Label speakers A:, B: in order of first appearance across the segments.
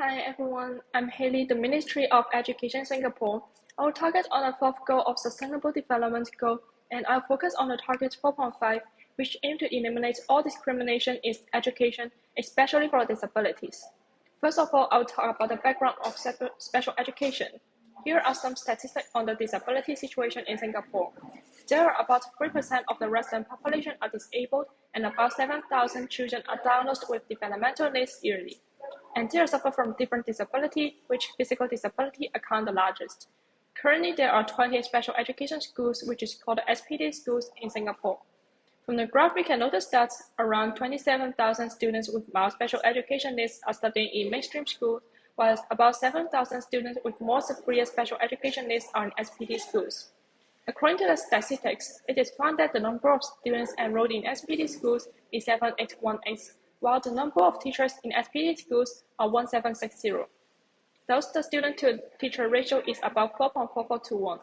A: Hi everyone, I'm Haley, the Ministry of Education Singapore. I will target on the fourth goal of Sustainable Development Goal, and I'll focus on the target 4.5, which aim to eliminate all discrimination in education, especially for disabilities. First of all, I'll talk about the background of special education. Here are some statistics on the disability situation in Singapore. There are about 3% of the resident population are disabled, and about 7,000 children are diagnosed with developmental needs yearly. And they suffer from different disability, which physical disability account the largest. Currently, there are 20 special education schools, which is called SPD schools in Singapore. From the graph, we can notice that around 27,000 students with mild special education needs are studying in mainstream schools, while about 7,000 students with more severe special education needs are in SPD schools. According to the statistics, it is found that the number of students enrolled in SPD schools is 7818, while the number of teachers in SPD schools are 1760. Thus, the student-to-teacher ratio is about 4.44 to 1.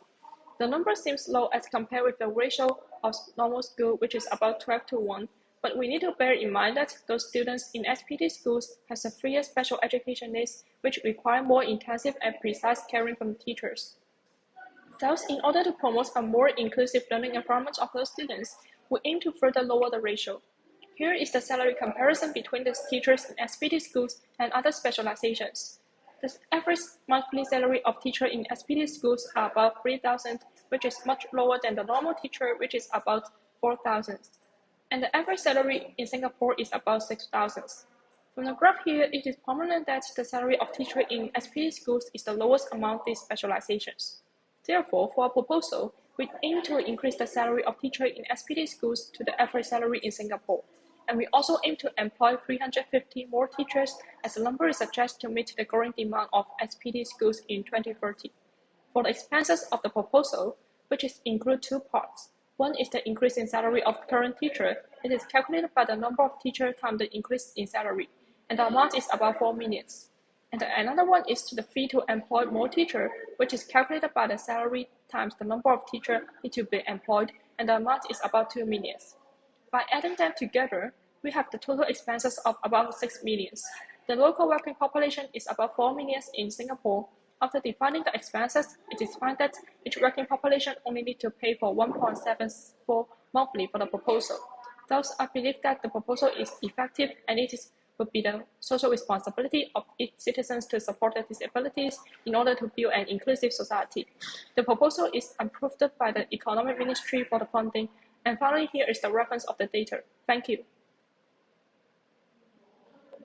A: The number seems low as compared with the ratio of normal school, which is about 12 to 1, but we need to bear in mind that those students in SPD schools have severe special education needs, which require more intensive and precise caring from teachers. Thus, in order to promote a more inclusive learning environment of those students, we aim to further lower the ratio. Here is the salary comparison between the teachers in SPD schools and other specializations. The average monthly salary of teachers in SPD schools are about 3,000, which is much lower than the normal teacher, which is about 4,000. And the average salary in Singapore is about 6,000. From the graph here, it is prominent that the salary of teachers in SPD schools is the lowest among these specializations. Therefore, for our proposal, we aim to increase the salary of teachers in SPD schools to the average salary in Singapore. And we also aim to employ 350 more teachers as the number is suggested to meet the growing demand of SPD schools in 2030. For the expenses of the proposal, which include two parts. One is the increase in salary of current teacher. It is calculated by the number of teachers times the increase in salary, and the amount is about 4 million. And another one is the fee to employ more teachers, which is calculated by the salary times the number of teachers need to be employed, and the amount is about 2 million. By adding them together, we have the total expenses of about 6 million. The local working population is about 4 million in Singapore. After defining the expenses, it is found that each working population only needs to pay for 1.74 monthly for the proposal. Thus, I believe that the proposal is effective and it would be the social responsibility of each citizen to support their disabilities in order to build an inclusive society. The proposal is approved by the Economic Ministry for the funding, and finally here is the reference of the data. Thank you.